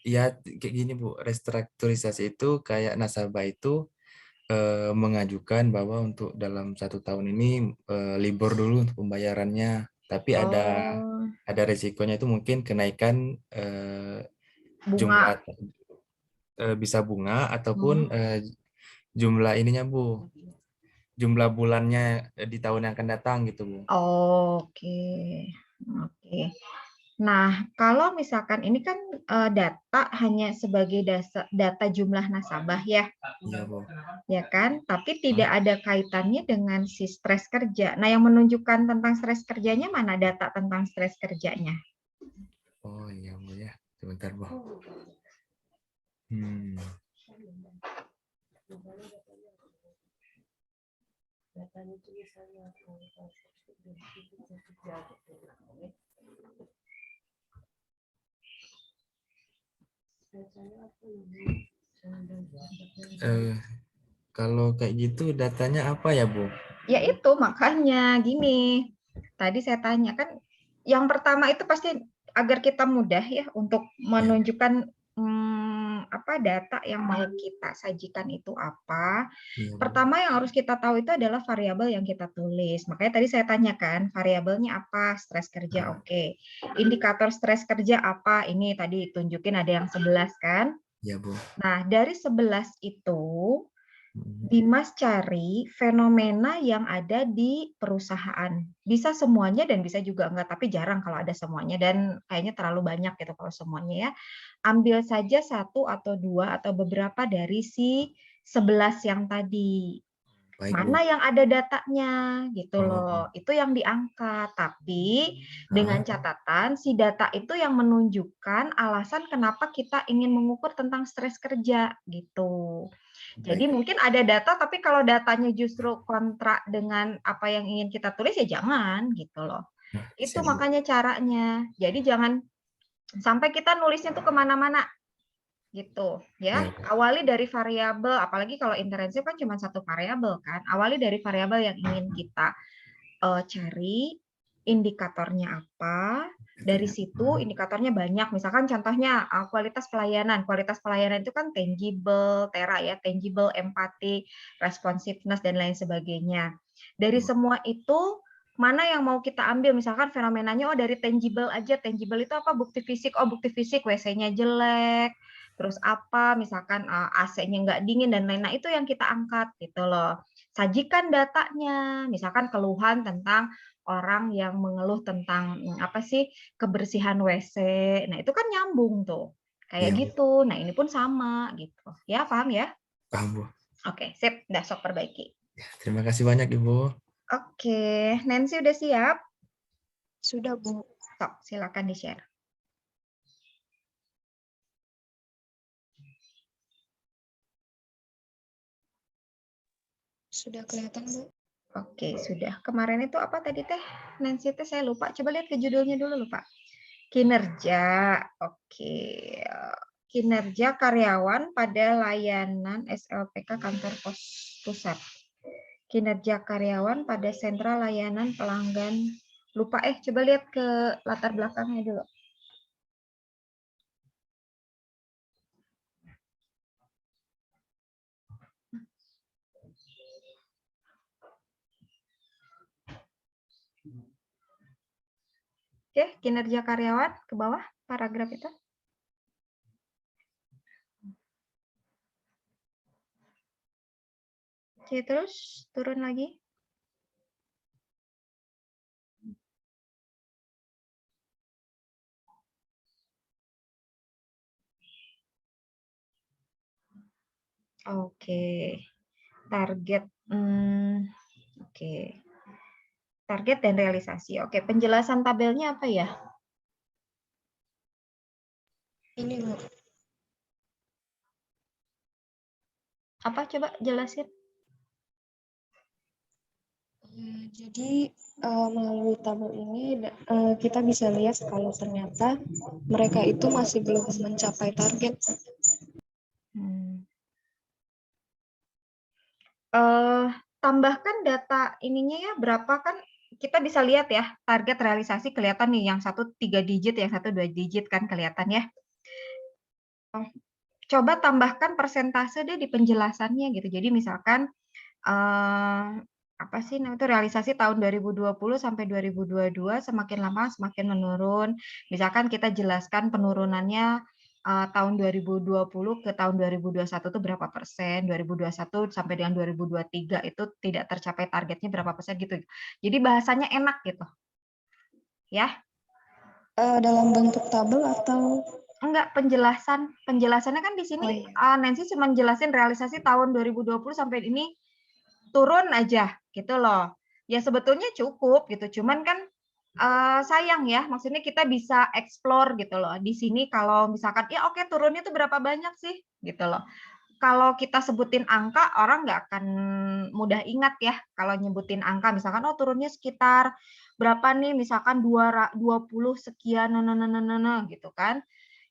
Iya, kayak gini, Bu. Restrukturisasi itu kayak nasabah itu mengajukan bahwa untuk dalam 1 tahun ini libur dulu untuk pembayarannya. Tapi ada resikonya itu mungkin kenaikan Bunga. jumlah bisa bunga ataupun jumlah ininya, Bu. Jumlah bulannya di tahun yang akan datang gitu, Bu. Oke. Nah, kalau misalkan ini kan data hanya sebagai data jumlah nasabah ya. Iya, Bu. Ya kan? Tapi tidak ada kaitannya dengan si stres kerja. Nah, yang menunjukkan tentang stres kerjanya mana data tentang stres kerjanya? Oh iya, Bu ya. Sebentar, Bu. Kalau kayak gitu datanya apa ya, Bu? Ya itu makanya gini. Tadi saya tanya kan yang pertama itu pasti agar kita mudah ya untuk menunjukkan data yang mau kita sajikan itu apa? Iya, Bu. Pertama yang harus kita tahu itu adalah variabel yang kita tulis. Makanya tadi saya tanyakan, variabelnya apa? Stres kerja, oke. Indikator stres kerja apa? Ini tadi tunjukin ada yang 11 kan? Iya, Bu. Nah, dari 11 itu, Mm. Dimas cari fenomena yang ada di perusahaan. Bisa semuanya dan bisa juga enggak, tapi jarang kalau ada semuanya dan kayaknya terlalu banyak gitu kalau semuanya ya. Ambil saja 1 atau 2 atau beberapa dari si 11 yang tadi. Baik, Bu. Mana yang ada datanya gitu Oh. loh. Itu yang diangkat. Tapi dengan Ah. catatan si data itu yang menunjukkan alasan kenapa kita ingin mengukur tentang stres kerja gitu. Jadi Baik. mungkin ada data, tapi kalau datanya justru kontra dengan apa yang ingin kita tulis ya jangan gitu loh. Nah, Itu siap, Bu. makanya caranya. Jadi jangan sampai kita nulisnya tuh kemana-mana gitu ya. Baik. Awali dari variabel, apalagi kalau interensif kan cuma satu variabel kan. Awali dari variabel yang ingin kita cari, indikatornya apa. Dari situ indikatornya banyak, misalkan contohnya kualitas pelayanan. Kualitas pelayanan itu kan tangible, TERA ya, tangible, empati, responsiveness, dan lain sebagainya. Dari semua itu, mana yang mau kita ambil? Misalkan fenomenanya, dari tangible aja. Tangible itu apa? Bukti fisik. Bukti fisik, WC-nya jelek, terus apa, misalkan AC-nya nggak dingin, dan lain-lain. Itu yang kita angkat gitu loh. Sajikan datanya, misalkan keluhan tentang orang yang mengeluh tentang kebersihan WC. Nah, itu kan nyambung tuh. Kayak Iya, Bu. gitu. Nah, ini pun sama gitu. Ya, paham ya? Paham, Bu. Oke, sip. Udah sok perbaiki. Terima kasih banyak, Ibu. Oke, Nancy udah siap? Sudah, Bu. Sok, silakan di-share. Sudah kelihatan, Bu. Oke, sudah. Kemarin itu apa tadi teh? Nancy teh saya lupa. Coba lihat ke judulnya dulu, lupa. Kinerja. Oke. Kinerja karyawan pada layanan SLPK kantor pos pusat. Kinerja karyawan pada sentra layanan pelanggan. Lupa coba lihat ke latar belakangnya dulu. Oke, kinerja karyawan ke bawah paragraf itu. Oke, terus turun lagi. Oke. Target. Oke. Target dan realisasi. Oke, penjelasan tabelnya apa ya? Ini, Bu. Apa coba jelasin? Jadi melalui tabel ini kita bisa lihat kalau ternyata mereka itu masih belum mencapai target. Tambahkan data ininya ya, berapa kan kita bisa lihat ya, target realisasi kelihatan nih, yang satu 3 digit, yang satu 2 digit kan kelihatan ya. Coba tambahkan persentase deh di penjelasannya gitu. Jadi misalkan apa sih itu realisasi tahun 2020 sampai 2022 semakin lama semakin menurun. Misalkan kita jelaskan penurunannya tahun 2020 ke tahun 2021 itu berapa persen, 2021 sampai dengan 2023 itu tidak tercapai targetnya berapa persen gitu. Jadi bahasanya enak gitu. Ya. Dalam bentuk tabel atau enggak, penjelasan. Penjelasannya kan di sini Nancy cuma jelasin realisasi tahun 2020 sampai ini turun aja gitu loh. Ya sebetulnya cukup gitu. Cuman kan sayang ya, maksudnya kita bisa explore gitu loh. Di sini kalau misalkan ya oke, turunnya tuh berapa banyak sih gitu loh. Kalau kita sebutin angka, orang nggak akan mudah ingat ya. Kalau nyebutin angka, misalkan turunnya sekitar berapa nih, misalkan 20 sekian, gitu kan.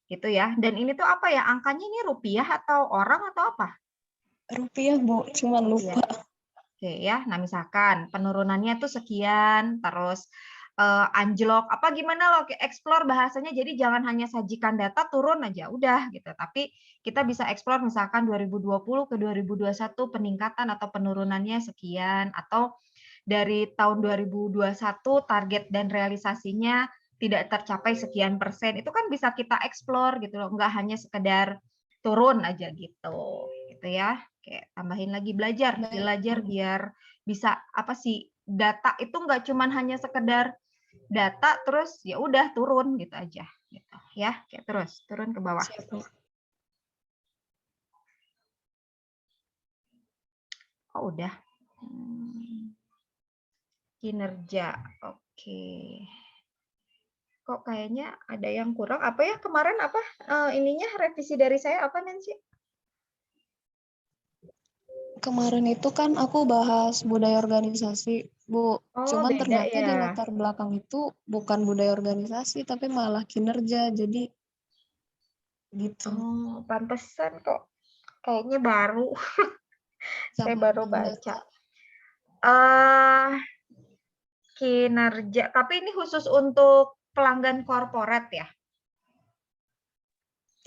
Gitu ya. Dan ini tuh apa ya, angkanya ini rupiah atau orang atau apa? rupiah, Bu, cuman lupa. Oke ya, nah misalkan penurunannya tuh sekian, terus anjlok apa gimana loh, explore bahasanya. Jadi jangan hanya sajikan data turun aja udah gitu, tapi kita bisa explore misalkan 2020 ke 2021 peningkatan atau penurunannya sekian, atau dari tahun 2021 target dan realisasinya tidak tercapai sekian persen. Itu kan bisa kita explore gitu loh, nggak hanya sekedar turun aja gitu ya. Kayak tambahin lagi belajar biar bisa apa sih, data itu nggak cuman hanya sekedar data terus ya udah turun gitu aja gitu ya. Kayak terus turun ke bawah. Siap, Bu. Oh udah. Kinerja. Oke. Kok kayaknya ada yang kurang. Apa ya kemarin apa ininya revisi dari saya apa Nancy? Kemarin itu kan aku bahas budaya organisasi, Bu. Oh, Cuman beda ternyata di ya. latar belakang itu bukan budaya organisasi, tapi malah kinerja. Jadi gitu. Oh, pantesan kok kayaknya baru. Saya Sama baru dengan baca. data. Kinerja, tapi ini khusus untuk pelanggan korporat ya?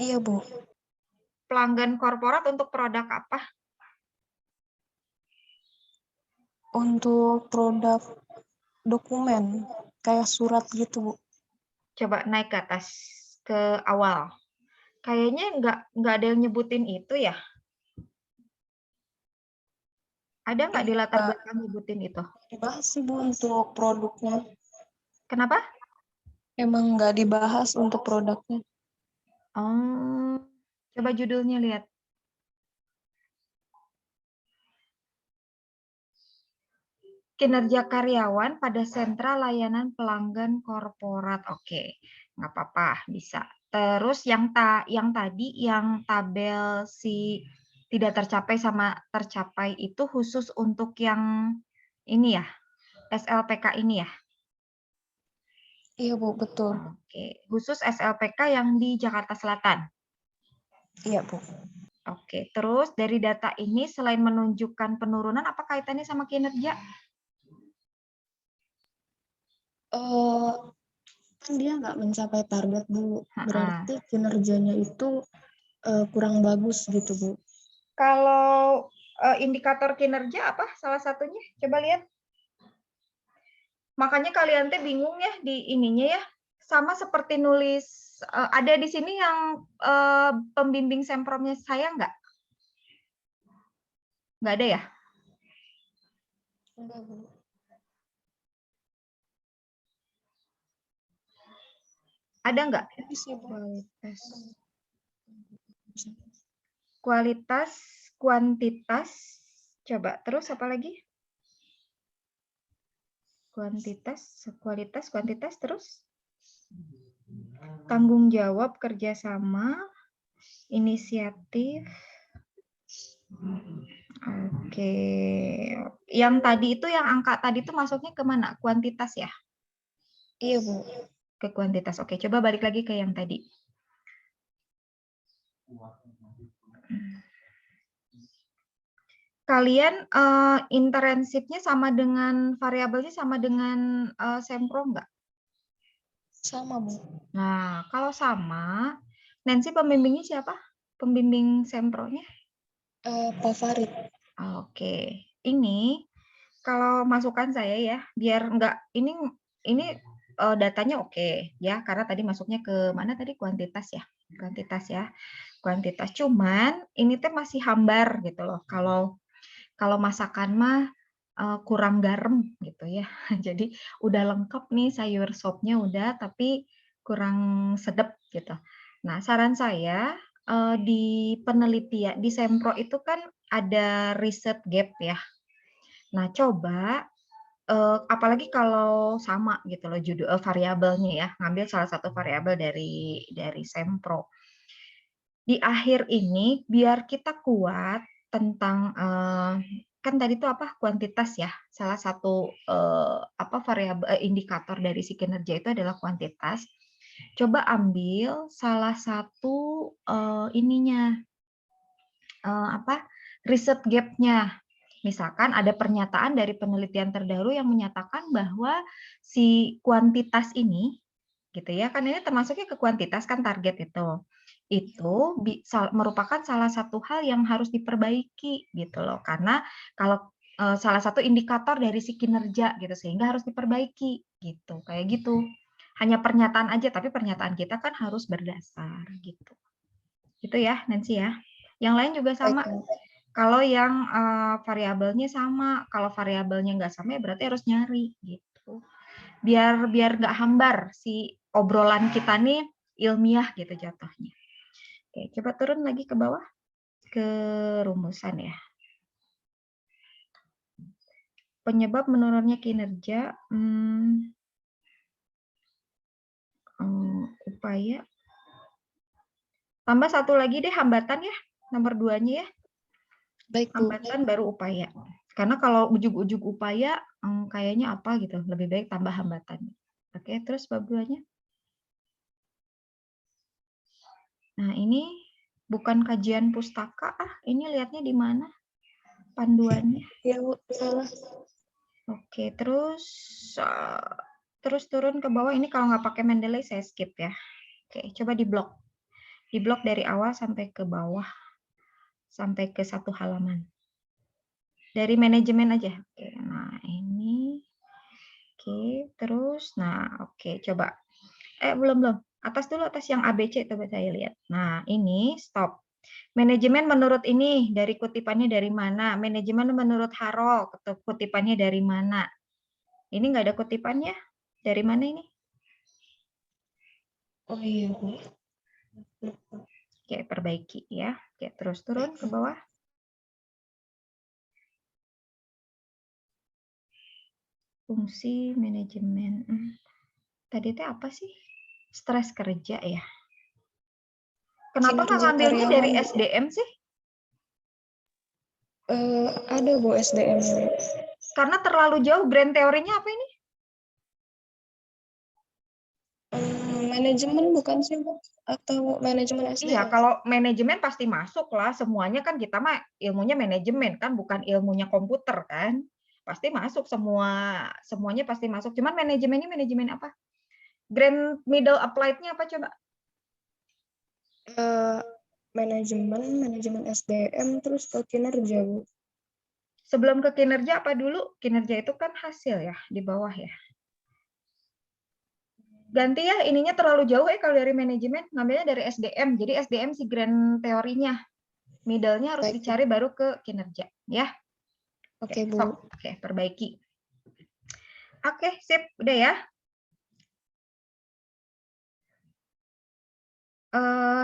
Iya, Bu. Pelanggan korporat untuk produk apa? Untuk produk dokumen, kayak surat gitu, Bu. Coba naik ke atas, ke awal. Kayaknya nggak ada yang nyebutin itu ya? Ada nggak di latar belakang nyebutin itu? Dibahas sih, Bu, untuk produknya. Kenapa? Emang nggak dibahas untuk produknya. Oh, coba judulnya lihat. Kinerja karyawan pada sentra layanan pelanggan korporat. Oke, nggak apa-apa, bisa. Terus yang tadi yang tabel si tidak tercapai sama tercapai itu khusus untuk yang ini ya, SLPK ini ya. Iya, Bu, betul. Oke, khusus SLPK yang di Jakarta Selatan. Iya, Bu. Oke, terus dari data ini selain menunjukkan penurunan, apa kaitannya sama kinerja? Kan dia nggak mencapai target, Bu. Berarti kinerjanya itu kurang bagus gitu, Bu. Kalau indikator kinerja apa salah satunya? Coba lihat. Makanya kalian teh bingung ya di ininya ya. Sama seperti nulis, ada di sini yang pembimbing sempromnya saya nggak? Nggak ada ya? Enggak, Bu. Ada nggak? Kualitas, kuantitas. Coba terus apa lagi? Kuantitas, kualitas, kuantitas terus. Tanggung jawab, kerjasama, inisiatif. Oke. Yang tadi itu, yang angka tadi itu masuknya ke mana? Kuantitas ya? Iya, Bu. Ke kuantitas. Oke, coba balik lagi ke yang tadi. Kalian internship-nya sama dengan variabelnya sama dengan sempro nggak? Sama, Bu. Nah, kalau sama, Nancy pembimbingnya siapa? Pembimbing sempronya? Pak Farid. Oke, ini kalau masukan saya ya, biar nggak ini datanya oke ya, karena tadi masuknya ke mana tadi, kuantitas ya, kuantitas. Cuman ini teh masih hambar gitu loh. Kalau masakan mah kurang garam gitu ya. Jadi udah lengkap nih sayur sopnya udah, tapi kurang sedap gitu. Nah, saran saya di penelitian di Sempro itu kan ada riset gap ya. Nah, coba apalagi kalau sama gitu loh judul variabelnya ya, ngambil salah satu variabel dari Sempro. Di akhir ini biar kita kuat tentang kan tadi itu apa, kuantitas ya. Salah satu apa variabel indikator dari si kinerja itu adalah kuantitas. Coba ambil salah satu ininya apa, riset gap-nya. Misalkan ada pernyataan dari penelitian terdahulu yang menyatakan bahwa si kuantitas ini, gitu ya, kan ini termasuknya ke kuantitas kan target itu merupakan salah satu hal yang harus diperbaiki gitu loh, karena kalau salah satu indikator dari si kinerja gitu, sehingga harus diperbaiki gitu, kayak gitu. Hanya pernyataan aja, tapi pernyataan kita kan harus berdasar gitu. Gitu ya, Nancy ya. Yang lain juga sama. Baik, Kalau yang variabelnya sama, kalau variabelnya nggak sama ya berarti harus nyari gitu. Biar nggak hambar si obrolan kita nih ilmiah gitu jatuhnya. Oke, coba turun lagi ke bawah ke rumusan ya. Penyebab menurunnya kinerja, upaya. Tambah satu lagi deh hambatan ya, nomor 2-nya ya. baik Bu. Hambatan baru upaya. Karena kalau ujug-ujug upaya kayaknya apa gitu, lebih baik tambah hambatan. Oke, terus bab 2-nya. Nah, ini bukan kajian pustaka, ini lihatnya di mana panduannya. Ya Bu, salah. Oke, terus turun ke bawah. Ini kalau nggak pakai Mendeley saya skip ya. Oke, coba di blok. Di blok dari awal sampai ke bawah. Sampai ke 1 halaman. Dari manajemen aja. Oke, nah ini. Oke, terus. Nah, oke, coba. Belum. Atas dulu, atas yang ABC coba saya lihat. Nah, ini stop. Manajemen menurut ini, dari kutipannya dari mana? Manajemen menurut Harold, kutipannya dari mana? Ini nggak ada kutipannya. Dari mana ini? Oh iya Bu. Oke, perbaiki ya. Oke, terus turun ke bawah. Fungsi manajemen. Tadi itu apa sih? Stres kerja ya. Kenapa nggak Kinerja ngambilnya karyawan, dari Bu. SDM sih? Ada Bu SDM. Karena terlalu jauh. Brand teorinya apa ini? Manajemen bukan sih Bu? Atau manajemen SDM? Iya, kalau manajemen pasti masuk lah. Semuanya kan kita mah ilmunya manajemen kan, bukan ilmunya komputer kan. Pasti masuk semuanya pasti masuk. Cuman manajemennya manajemen apa? Grand middle applied-nya apa coba? Manajemen SDM, terus ke kinerja Bu. Sebelum ke kinerja apa dulu? Kinerja itu kan hasil ya, di bawah ya. Ganti ya, ininya terlalu jauh kalau dari manajemen, ngambilnya dari SDM. Jadi SDM si grand teorinya. Middle-nya harus Baik, Bu. dicari baru ke kinerja, ya. Oke Bu. Sok. Oke, perbaiki. Oke, sip, udah ya.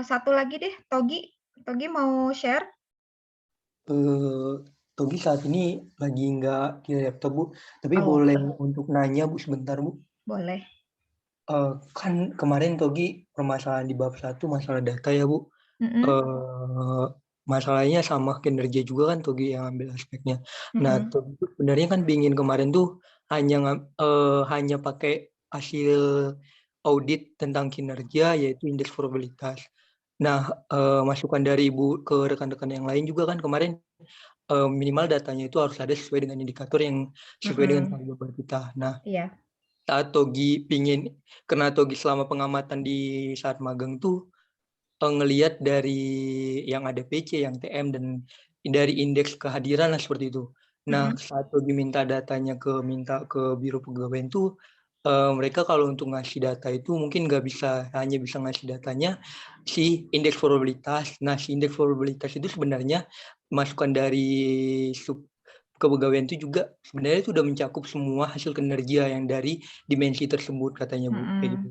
Satu lagi deh, Togi. Togi mau share? Togi saat ini lagi nggak di laptop, Bu. Tapi Oh. boleh untuk nanya, Bu, sebentar, Bu. Boleh. Kan kemarin Togi permasalahan di bab 1 masalah data ya, Bu. Masalahnya sama kinerja juga kan Togi yang ambil aspeknya. Nah, Togi itu sebenarnya kan pingin kemarin tuh hanya pakai hasil audit tentang kinerja, yaitu indeks probabilitas. Nah, masukan dari Ibu ke rekan-rekan yang lain juga kan kemarin minimal datanya itu harus ada sesuai dengan indikator yang sesuai dengan tanggung jawab kita. Nah, Iya. saat Togi karena Togi selama pengamatan di saat magang tuh ngelihat dari yang ada PC, yang TM, dan dari indeks kehadiran lah seperti itu. Nah, saat Togi minta ke biro pegawaian itu, mereka kalau untuk ngasih data itu mungkin hanya bisa ngasih datanya si indeks probabilitas. Nah, si indeks probabilitas itu sebenarnya masukan dari kepegawaian itu juga sebenarnya itu udah mencakup semua hasil kinerja yang dari dimensi tersebut katanya Bu, kayak gitu.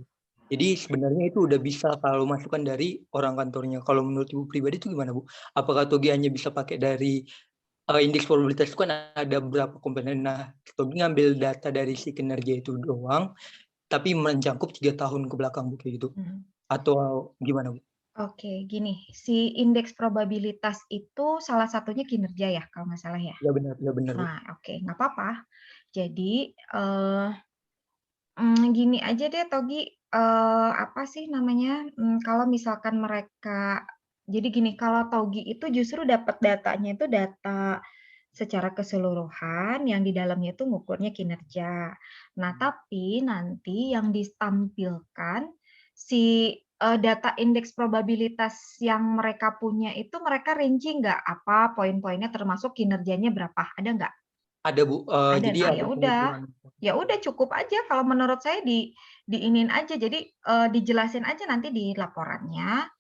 Jadi sebenarnya itu udah bisa kalau masukan dari orang kantornya. Kalau menurut Ibu pribadi itu gimana Bu? Apakah Togi hanya bisa pakai dari indeks probabilitas itu kan ada beberapa komponen. Nah, Togi ngambil data dari si kinerja itu doang, tapi mencakup 3 tahun ke belakang Bu, kayak gitu. Atau gimana Bu? Oke, gini, si indeks probabilitas itu salah satunya kinerja ya, kalau nggak salah ya. Ya benar, Bu. Nah, oke, nggak apa-apa. Jadi gini aja deh, Togi, apa sih namanya? Kalau misalkan mereka, jadi gini, kalau Togi itu justru dapat datanya itu data secara keseluruhan, yang di dalamnya itu ngukurnya kinerja. Nah, tapi nanti yang ditampilkan si data indeks probabilitas yang mereka punya itu mereka rinci nggak apa poin-poinnya termasuk kinerjanya berapa? Ada nggak? Ada Bu. Ada. Jadi Nah, ada ya udah. pengukuran. Ya udah cukup aja kalau menurut saya diinin aja. Jadi dijelasin aja nanti di laporannya.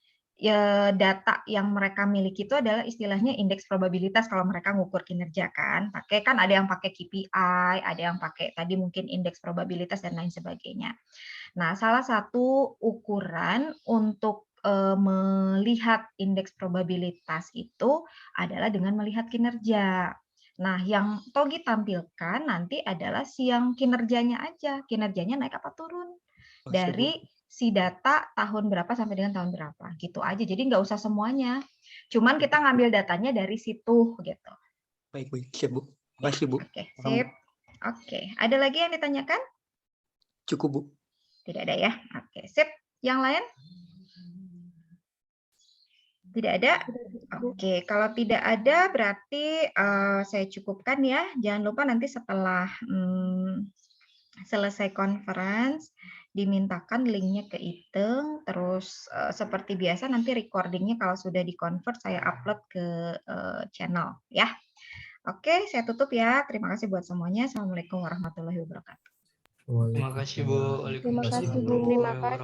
Ya, data yang mereka miliki itu adalah istilahnya indeks probabilitas kalau mereka ngukur kinerja kan. Pakai kan ada yang pakai KPI, ada yang pakai tadi mungkin indeks probabilitas dan lain sebagainya. Nah, salah satu ukuran untuk melihat indeks probabilitas itu adalah dengan melihat kinerja. Nah, yang Togi tampilkan nanti adalah yang kinerjanya aja. Kinerjanya naik apa turun. Oh, siap, Bu. Dari si data tahun berapa sampai dengan tahun berapa. Gitu aja. Jadi nggak usah semuanya. Cuman kita ngambil datanya dari situ gitu. Baik, siap, Bu. Terima kasih, Bu. Oke, sip. Oke, ada lagi yang ditanyakan? Cukup, Bu. Tidak ada ya. Oke, sip. Yang lain? Tidak ada? Oke, kalau tidak ada berarti saya cukupkan ya. Jangan lupa nanti setelah selesai conference dimintakan linknya ke Iteng, terus seperti biasa nanti recordingnya kalau sudah di-convert saya upload ke channel ya. Oke, saya tutup ya. Terima kasih buat semuanya. Assalamualaikum warahmatullahi wabarakatuh. Terima kasih, Bu. Terima kasih, Bu. Terima kasih.